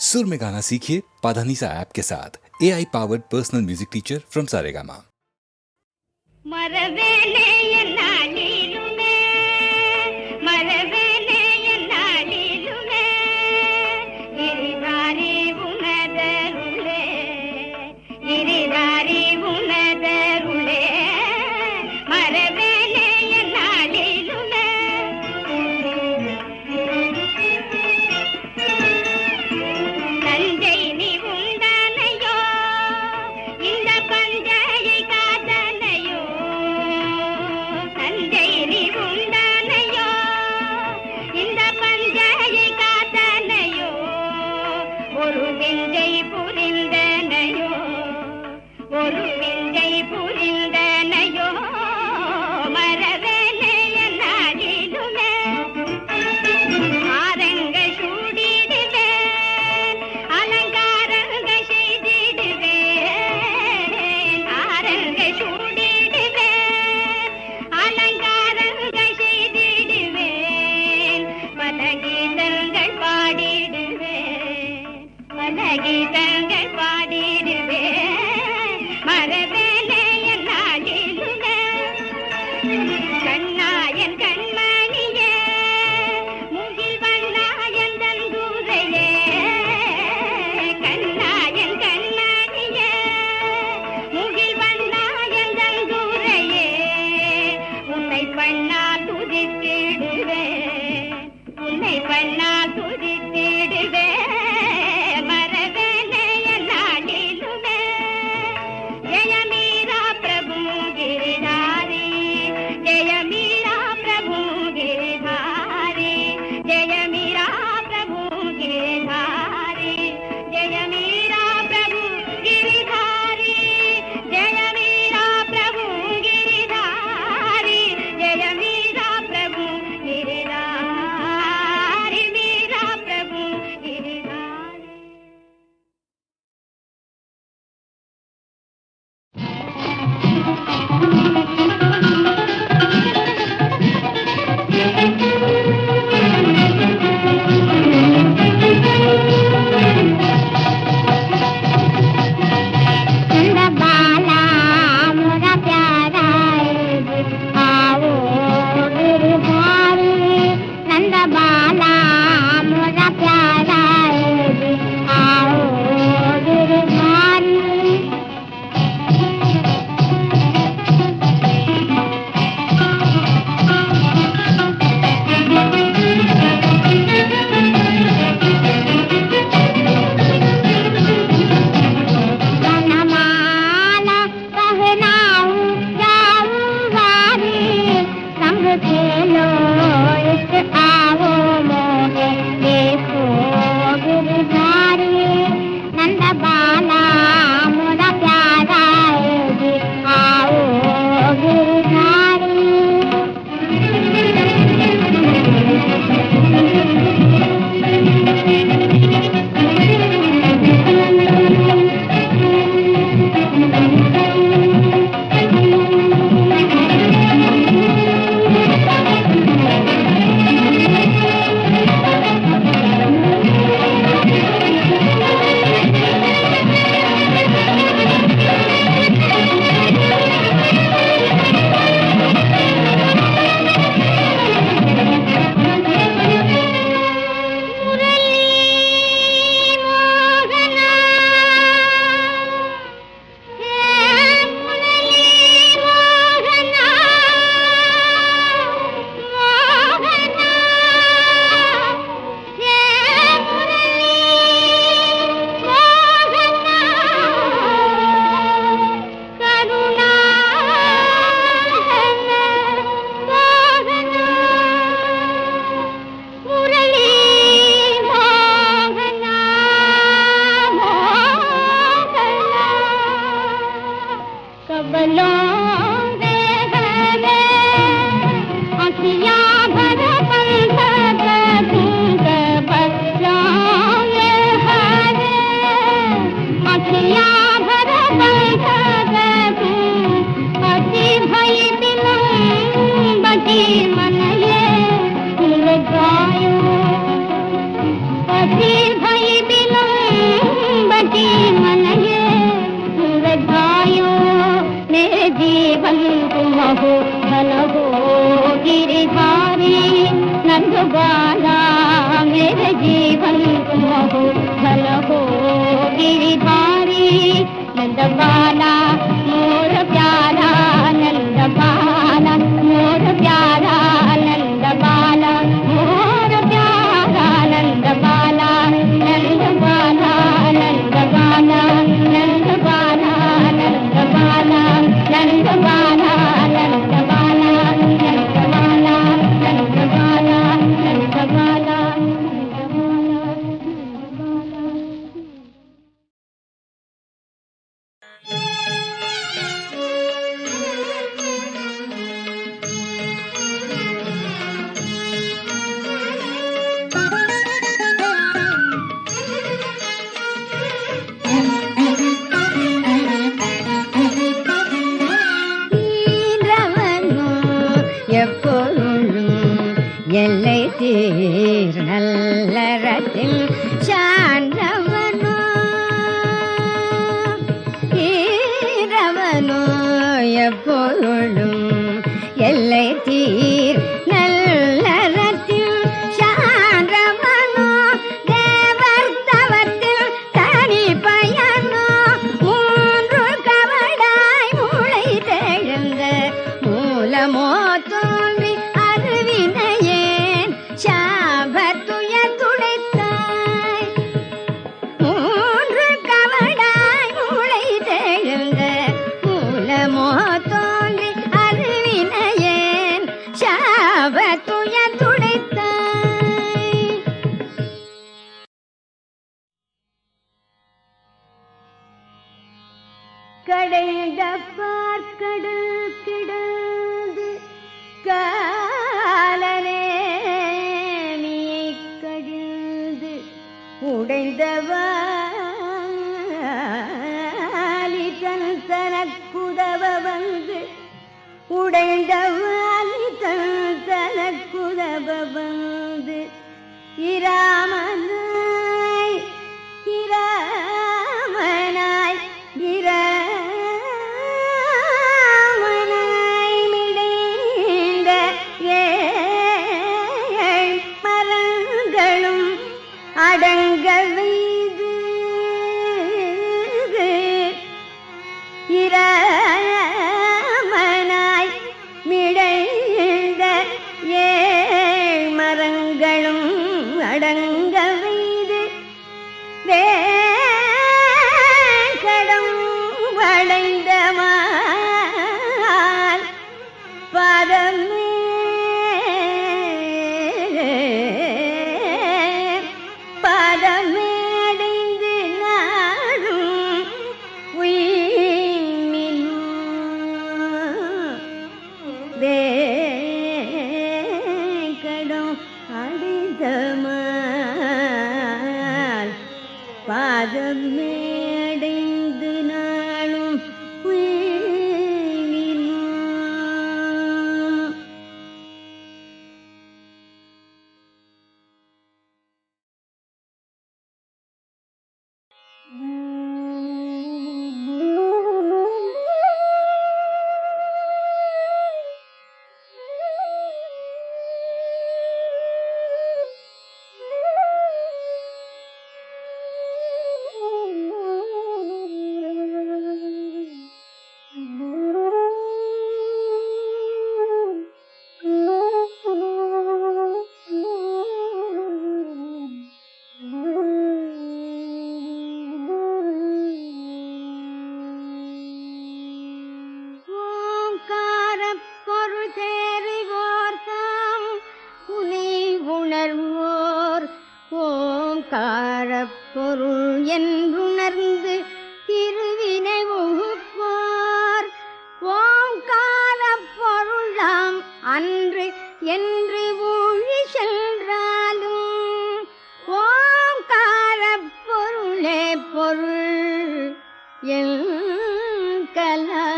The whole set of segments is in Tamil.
सुर में गाना सीखिए पाधानीसा ऐप के साथ। AI powered personal music teacher from Saregama. மரவேலே என்னாலிலுமே மரவேலே என்னாலிலுமே இரிதாரி உனதருளே இரிதாரி உனதருளே மரவேலே என்னாலிலுமே தஞ்சை நீ உண்டானையோ இந்த பஞ்சை காதனையோ தஞ்சை நீ உண்டானையோ இந்த பஞ்சை காதனையோ ஒரு விஞ்சை புரிந்தனையோ ஒரு விஞ்சை புரிந்தனையோ மரவேலே என்னாலிலுமே ஆரங்க சூடிடுவேன் அலங்காரங்க செய்திடுவேன் ஆரங்க சூடிடுவேன் அலங்காரங்க செய்திடுவேன் பல கீதங்கள் பாடிடுவேன் பல கீதங்கள் பாடிடுவேன் மரவேலே என்னாலிலுமே கண்ணாயன் கண்மணியே முகில் வண்ணாயன் தந்தூரையே கண்ணாயன் கண்மணியே முகில் வண்ணாயன் தந்தூரையே உன்னை பண்ணால் துதித்திடுவேன் உன்னை பண்ணால் துதித்திடுவேன் மரவேலே नंद बाला मोर प्यारा नंद बाला मोर प्यारा नंद बाला मोर प्यारा नंद बाला नंद बाला नंद बाला नंद बाला नंद बाला नंद बाला नंद बाला नंद बाला नंद बाला नंद बाला எல்லை தீர் நல்லறத்தில் சான்றவனோ ஈரவனோ எப்பொழுதும் எல்லை தீர் நல்லறத்தில் சான்றவனோ தேவர் தவத்தில் தனி பயனோ மூன்று கவடாய் மூளை தெழுந்த மூலமோ தோன்றி சாபத்துய துடைத்தாய் மூன்று கவடாய் மூளை தெழுந்த மூலமோ தோன்றி அறிவினையேன் சாபத்துய துடைத்தாய் கடைந்த பார்க்கடல் கிடந்து காலனே உடைந்தவாலி தனக்குதவ வந்து உடைந்தவாலி தனக்குதவ வந்து இராமனாய் இராமனாய் இராமனாய் மிடைந்த மரங்களும் அடங்க வைது இராமனாய் மிடைந்த மரங்களும் அடங்க வைது வேங்கடம் வளைந்த மால் பதமே பதமேடைந்து நாடும் வேங்கடம் அடைந்தமால் பாதமேடைந்து நாளும் பொருள் என்றுணர்ந்து திருவினை உகுப்பார் ஓங்கார பொருளாம் அன்று என்று ஊழி சென்றாலும் ஓங்கார பொருளே பொருள் என் கலாவுழவோர்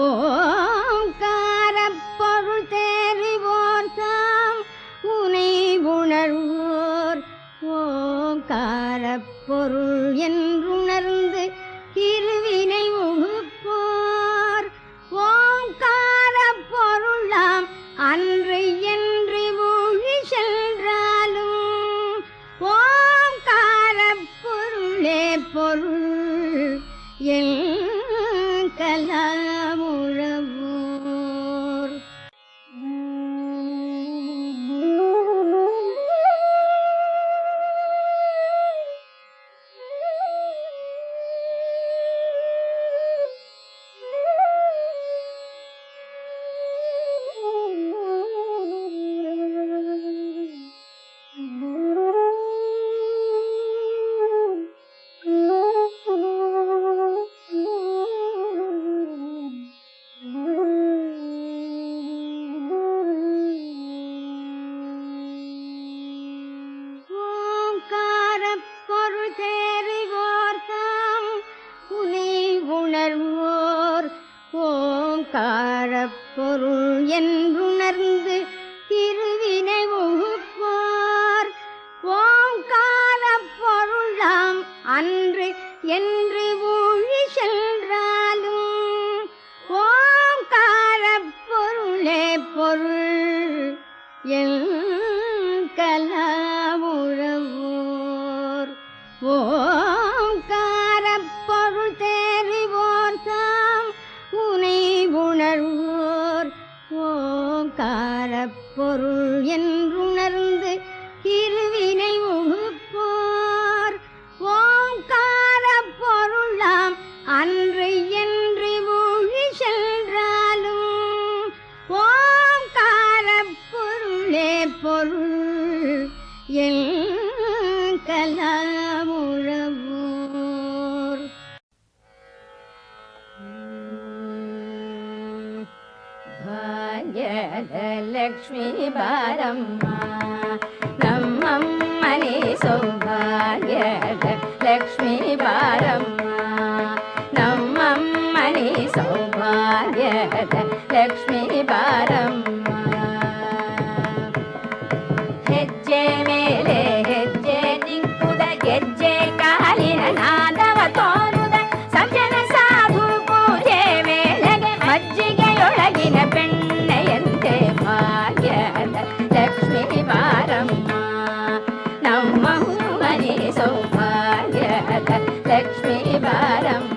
ஓங்கார பொருள் தேறிவோர் தாம் உனை உணர்வோர் ஓங்கார பொருள் என்றுணர்ந்து திருவினை உகுப்போர் ஓங்கார பொருளாம் அன்று என்று ஊழி சென்றாலும் ஓங்கார பொருளே ஓங்காரப்பொருள் என்றுணர்ந்து திருவினை உகுப்பார் ஓங்காரப்பொருளாம் அன்று என்று ஊழி சென்றாலும் ஓங்காரப்பொருளே பொருள் கலாமுழவோர் ஓங்காரப்பொருள் தேறிவோர் தாம் உனை உணர்வோர் ஓங்காரப்பொருள் என்றுணர்ந்து திருவினை உகுப்போர் ஓங்காரப்பொருளாம் அன்று என்று ஊழி சென்றாலும் ஓங்காரப்பொருளே பொருள் கலாமுழவோர் ಭಾಗ್ಯಲಕ್ಷ್ಮೀ ಬಾರಮ್ಮ ನಮ್ಮಮ್ಮನೆ ಸೌಭಾಗ್ಯದ ಲಕ್ಷ್ಮೀ ಬಾರಮ್ಮ ನಮ್ಮಮ್ಮನೆ ಸೌಭಾಗ್ಯದ ಲಕ್ಷ್ಮೀ ಬಾರಮ್ಮ ಹೆಜ್ಜೆ ಮೇಲೆ ಹೆಜ್ಜೆ ನಿಂಕುದ ಗೆಜ್ಜೆ ಕಾಲಿನ ನಾದವ ತೋರುದ ಸಜ್ಜನ ಸಾಧು ಪೂಜೆ ವೇಳೆಗೆ ಮಜ್ಜಿಗೆಯೊಳಗಿನ ಬೆಣ್ಣೆಯಂತೆ ಭಾಗ್ಯದ ಲಕ್ಷ್ಮೀ ಬಾರಮ್ಮ ನಮ್ಮ ಮನೆ ಸೌಭಾಗ್ಯದ ಲಕ್ಷ್ಮೀ ಬಾರಮ್ಮ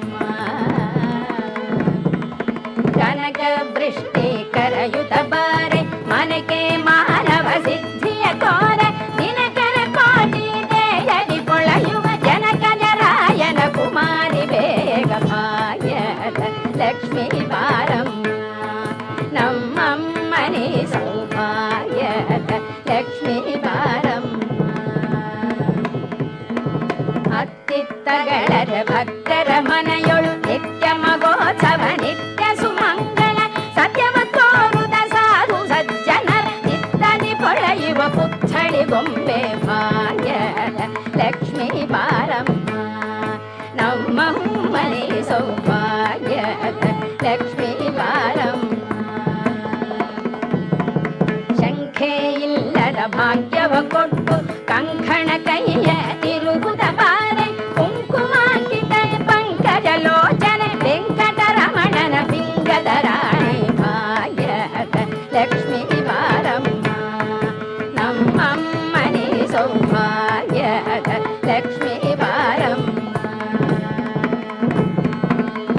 ಕನಕ ವೃಷ್ಟಿ ಕರಯುತ ಬಾರೆ ಮನಕೆ ಮಾನವ ಸಿದ್ಧಿಯ ಕೋರ ದಿನಕರ ಕೋಟಿ ದೇಯದಿ ಕೊಳೆಯುವ ಜನಕಜರಾಯನ ಕುಮಾರಿ ಬೇಗ ಭಾಗ್ಯದ ಲಕ್ಷ್ಮೀ ಬಾರಮ್ಮ ನಮ್ಮಮ್ಮನೆ ಸೌಭಾಗ್ಯದ ಲಕ್ಷ್ಮೀ ಬಾರಮ್ಮ ಅತ್ತಿತ್ತಗಳರ ಭಕ್ತರ ಮನೆಯೊಳು ನಿತ್ಯ ಮಗೋತ್ಸವ ನಿತ್ಯ ಸುಮಂಗಳ ಸತ್ಯವ ತೋರುದ ಸಾಧು ಸಜ್ಜನರ ಚಿತ್ತದಿ ಪೊಳೆಯುವ ಪುತ್ಥಳಿ ಗೊಂಬೆ ಭಾಗ್ಯದ ಲಕ್ಷ್ಮೀ ಬಾರಮ್ಮ ನಮ್ಮ ಮನೆ ಸೌಭಾಗ್ಯದ ಲಕ್ಷ್ಮೀ ಬಾರಮ್ಮ ಶಂಖೆ ಇಲ್ಲದ ಭಾಗ್ಯವ ಕೊಟ್ಟು ಕಂಕಣ ಕೈಯ ತಿರುಗುದ ಬಾರೆ ಕುಂಕುಮಾಂಕಿತ ಪಂಕಜ ಲೋಚನೆ ವೆಂಕಟರಮಣನ ಪಿಂಗದ ರಾಣಿ ಭಾಗ್ಯದ ಲಕ್ಷ್ಮೀ ಬಾರಮ್ಮ ನಮ್ಮಮ್ಮನೆ ಸೌಭಾಗ್ಯದ ಲಕ್ಷ್ಮೀ ಬಾರಮ್ಮ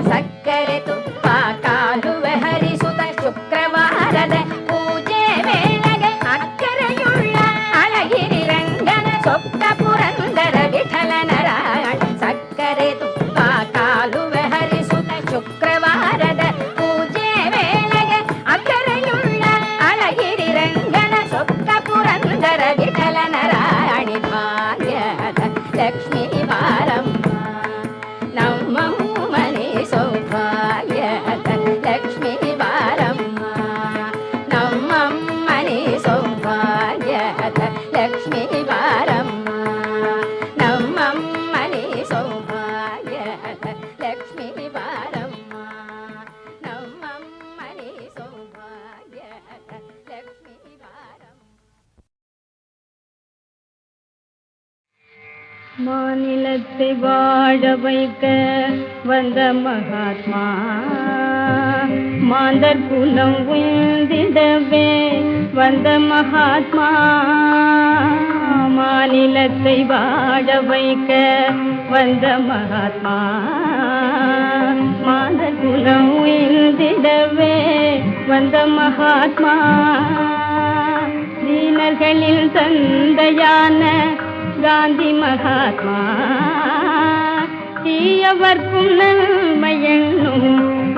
ಸಕ್ಕರೆ ತುಪ್ಪ ಕಾಲುವೆ ಹರಿಸುತ್ತ ಶುಕ್ರವಾರದ ಪೂಜೆ ವೇಳೆಗೆ ಅಕ್ಕರೆಯುಳ್ಳ ಅಳಗಿರಿ ರಂಗನ ಸೊಕ್ಕ ಪುರಂದರ ವಿಠಲನ ರಾಯಣ ಸಕ್ಕರೆ ತುಪ್ಪ ಕಾಲುವೆ ಹರಿಸುತ್ತ ಶುಕ್ರವಾರದ ಪೂಜೆ ವೇಳೆಗೆ ಅಕ್ಕರೆಯುಳ್ಳ ಅಳಗಿರಿ ರಂಗನ ಸೊಕ್ಕ ಪುರಂದರ ವಿಠಲನ ರಾಣಿ ಭಾಗ್ಯದ ಲಕ್ಷ್ಮೀ ಬಾರಮ್ಮ ನಮ್ಮ ಮನೆ ಸೌಭಾಗ್ಯದ ಲಕ್ಷ್ಮೀ ಬಾರಮ್ಮ ನಮ್ಮಮ್ಮನೆ ಸೌಭಾಗ್ಯದ ಲಕ್ಷ್ಮೀ ಬಾರಮ್ಮ ನಮ್ಮಮ್ಮನೆ ಸೌಭಾಗ್ಯದ ಲಕ್ಷ್ಮೀ ಬಾರಮ್ಮ ನಮ್ಮಮ್ಮನೆ ಸೌಭಾಗ್ಯದ ಲಕ್ಷ್ಮೀ ಬಾರಮ್ಮ மாநிலத்தை வாழ வைக்க வந்த மகாத்மா மாந்தர் குலம் உயர்ந்திடவே வந்த மகாத்மா மாநிலத்தை வாழ வைக்க வந்த மகாத்மா மாந்தர் குலம் உயர்ந்திடவே வந்த மகாத்மா தீனர்களில் தந்தையான காந்தி மகாத்மா தீயவர்க்கும் நன்மை எண்ணும்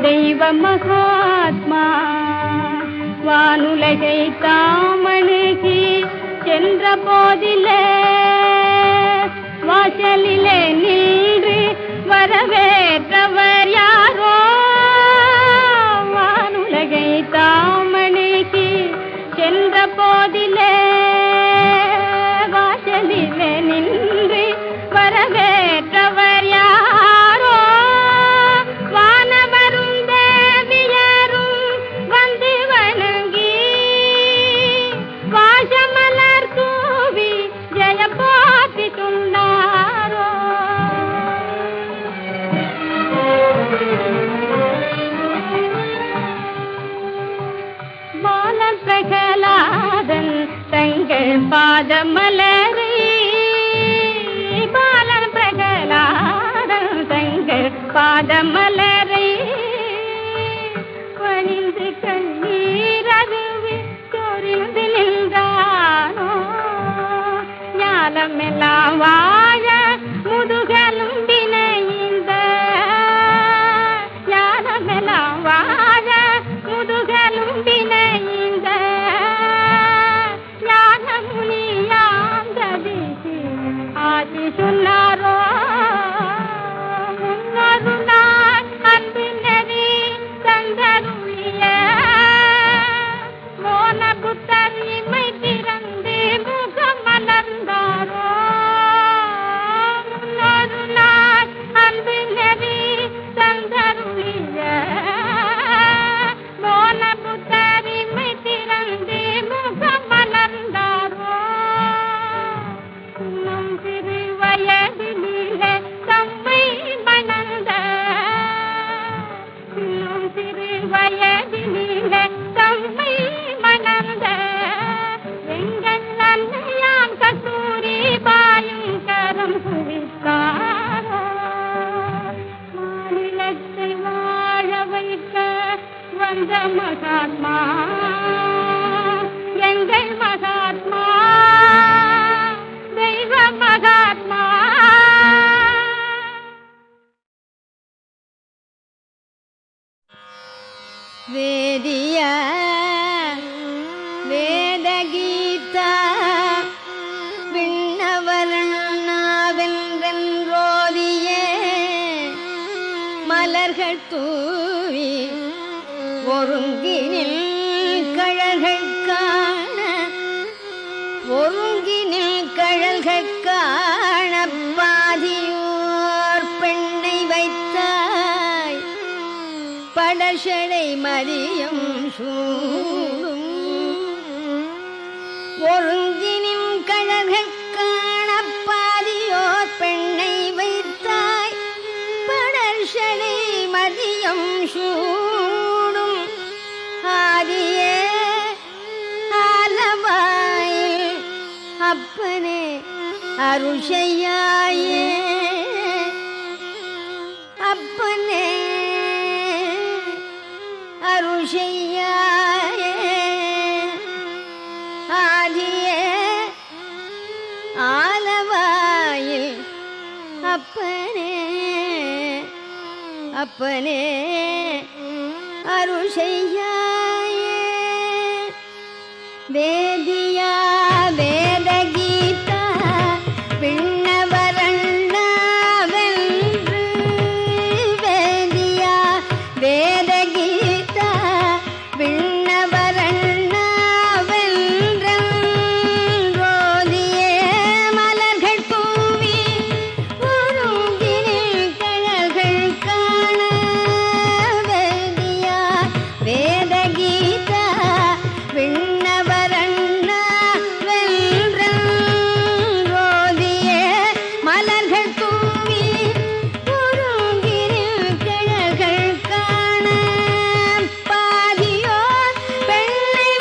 தெய்வ மகாத்மா வானுலகை தாமணுகி சென்ற போதிலே வாசலிலே நின்று வரவேற்றவர் யாரோ வானுலகை தாமணுகி சென்ற போதிலே வாசலிலே நின்று வரவேற்றவர் யாரோ வானவரும் தேவியரும் ஞானமெல்லாம் வாழ முதுகலும் வினைந்த ஞானமெல்லாம் வாழ முதுகலும் வினைந்த ஞானமுனியாந்ததிக்கு ஆதி சொன்னாரோ முன்னொரு நாள் அன்பு நெறி தந்தருளிய மோன புத்தர் இமை திறந்து முகம் மலர்ந்தாரோ முன்னொரு நாள் அன்பு நெறி தந்தருளிய மோன புத்தர் இமை திறந்து முகம் மலர்ந்தாரோ இன்னும் சிறு வயதிலே தம்மை மணந்த இன்னும் சிறு வயதிலே தம்மை மணந்த எங்கள் அன்னையாம் கஸ்தூரி பாயும் கரம் குவித்தாரோ மாநிலத்தை வாழ வைக்க வந்த மகாத்மா எங்கள் மகாத்மா தெய்வ மகாத்மா. வேதிய வேதகீதா விண்ணவரணாவென்றோதிய மலர்கள் தூவி ஒருங்கினில் கழல்கள் காண ஒருங்கினில் கழல்கள் காண பாதியோர் பெண்ணை வைத்தாய் படஷடை மதியம் சூடும் ஒருங்கினின் கழல்கள் காண பாதியோர் பெண்ணை வைத்தாய் படஷடை மதியம் சூடும் ஆதியே ஆலவாயில் அப்பனே அருஷையாயே அப்பனே அருஷையாயே ஆதியே ஆலவாயில் அப்பனே அப்பனே அருஷையாயே வேதியா வேதகீதா விண்ணவரணாவென்று வேதியா வேதகீதா விண்ணவரணாவென்றோதிய மலர்கள் தூவி ஒருங்கினில் கழல்கள் காண வேதியா வேதகீதா விண்ணவரணாவென்றோதிய மலர்கள் தூவி ஒருங்கினில் கழல்கள் காண பாதியோர் பெண்ணை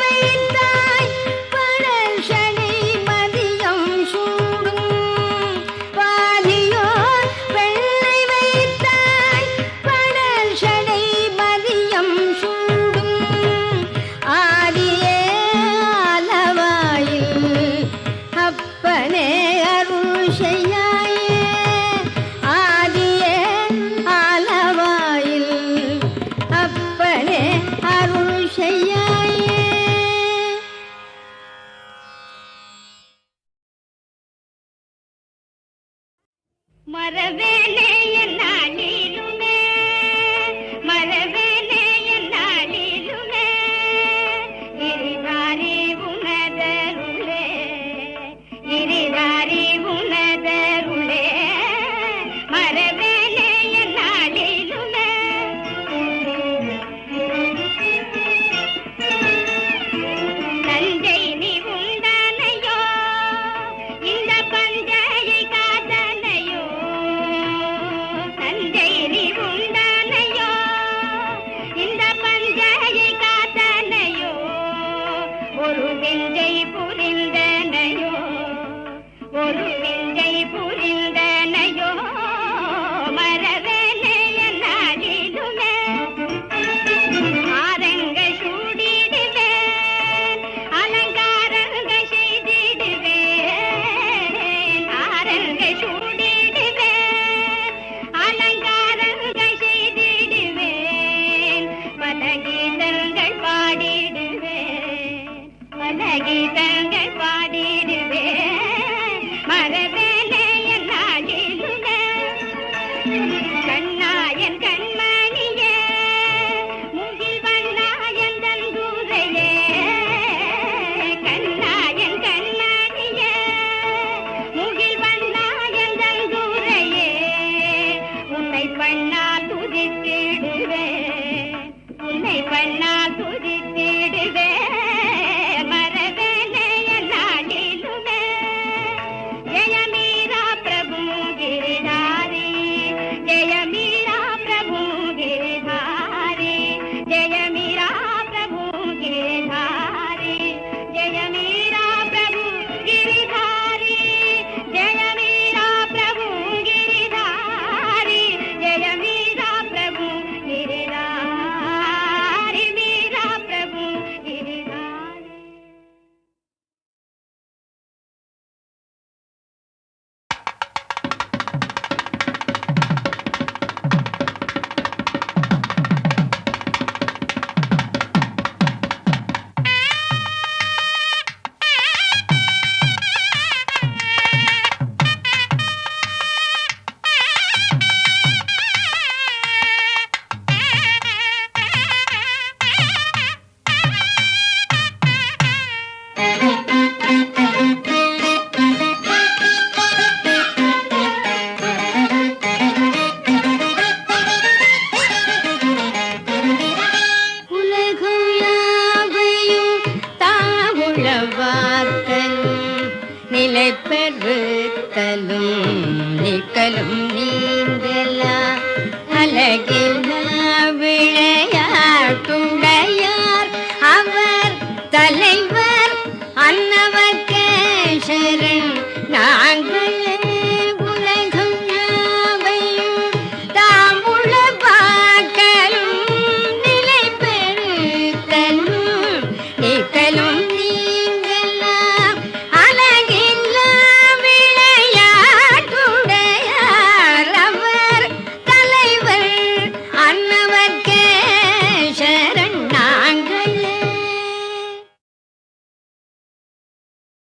வைத்தாய் படர்ஷடை மதியம் சூடும் பாதியோர் பெண்ணை வைத்தாய் படர்ஷடை மதியம் சூடும் ஆதியே ஆலவாயில் அப்பனே அருஷையாயே ஆதியே ஆலவாயில் அப்பனே அருஷையாயே. மரவேலே என்னாலிலுமே மரவேலே என்னாலிலுமே இரிதாரி உனதருளே இரிதாரி உனதருளே மரவேலே என்னாலிலுமே தஞ்சை நீ உண்டானையோ இந்த பஞ்சை காதனையோ தஞ்சை நீ உண்டானையோ இந்த பஞ்சை காதனையோ ஒரு விஞ்சை புரிந்தனையோ ஒரு விஞ்சை புரிந்தனையோ மரவேலே என்னாலிலுமே ஆரங்க சூடிடுவேன் அலங்காரங்க செய்திடுவேன் நித்தலும் நிக்கலும் நீங்கலா அழகில்